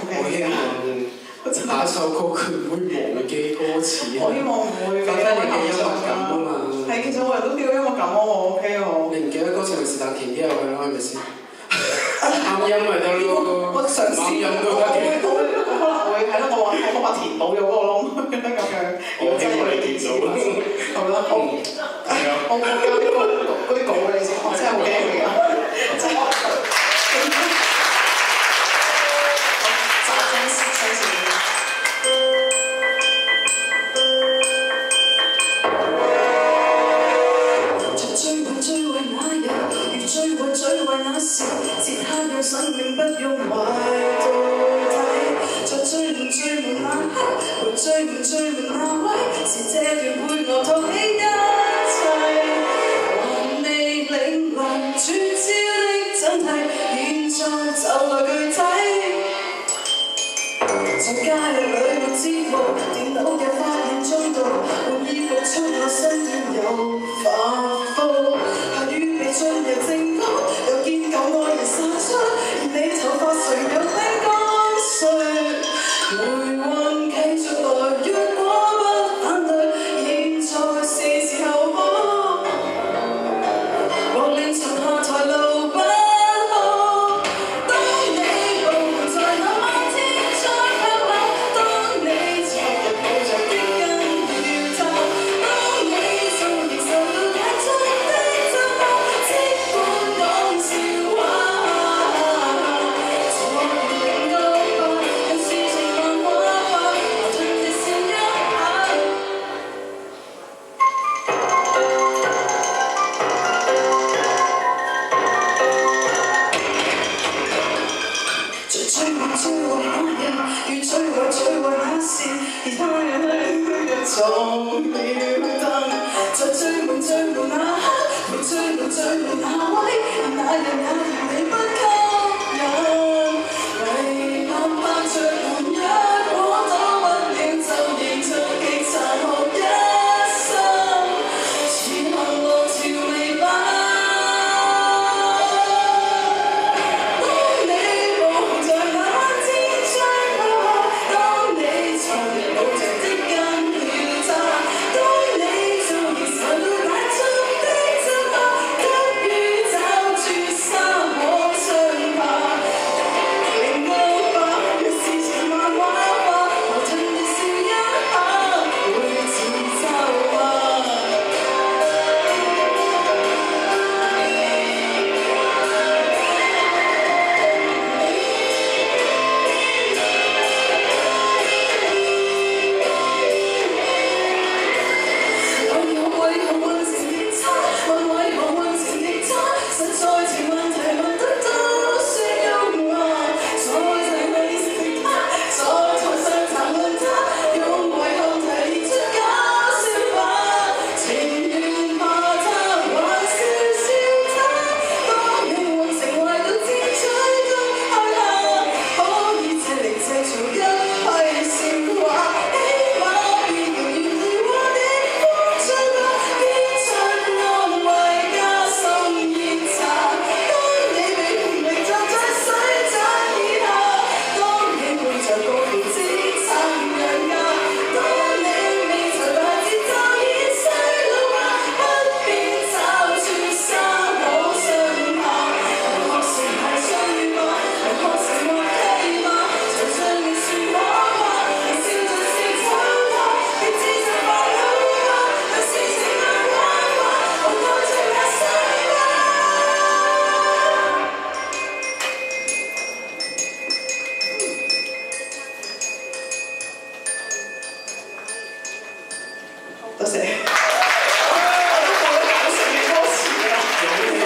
我希望下一首歌佢唔會忘記歌詞。我希望唔會發揮你嘅音樂感啊嘛。係，其實我人都幾有音樂感喎，OK 喎。你唔記得歌詞咪是但填啲入去咯，係咪先？啱音咪得咯。我嘗試，啱音都得嘅。可能會係咯，我話填補咗嗰個窿咁樣。我希望你填到啦。好啦，我交嗰啲稿俾你先，我真係好驚你啊！真係。最為那時，節刻讓生命不用懷到底。在最悶那刻，和最悶那位，是這段配樂托起一切。還未領悟轉焦的真諦，現在就來具體。在街裏沒知覺，電腦嘅發現中毒，換衣服出我身段有反覆，下雨未進入正確，又見舊愛人散出，而你頭髮誰又聽乾碎？回魂繼續來，若果不反對，現在是時候可獲令沉下台路不可。當你步行在那漫天災後後，當你昨日抱着的根要透，當你終於受到太重的折磨，即管講笑話，昨日令到吧，讓事情漫畫化，矛盾地笑一下。在最壞那日，與最壞那時，而他人從了燈。在最悶那刻，和最悶那位，而那人也嫌你不吸引。遺憾盼着換，若果躲不了，就仍做極殘酷一生，前行路條未擺。當你步行在那漫天災後後，當你昨日抱着的根要塌，當你終於受到太重的折磨，急於找住沙漠傷疤，令到吧，若事情漫畫化，矛盾地笑一下，會自嘲話。為何運程極差？問為何運程極差？實在情問題問得多說用話，在提問意識的他，在台上談論他，用遺憾提煉出搞笑話，情願怕他還是笑他。當命運成為到天災中開下，可以借力製造一批笑話，起碼別人願意話你風趣吧，變出安慰加深熱茶。當你被拼命站在水井以下，當你背着個兒子撐人家，當你未曾大節奏已衰老吧，不必找住沙漠傷疤。學成係衰吧，學成或欺嗎？就像你說我話，你笑着笑醜化，別自責快好嗎？有事情難關話，我愛着那傷疤。多謝。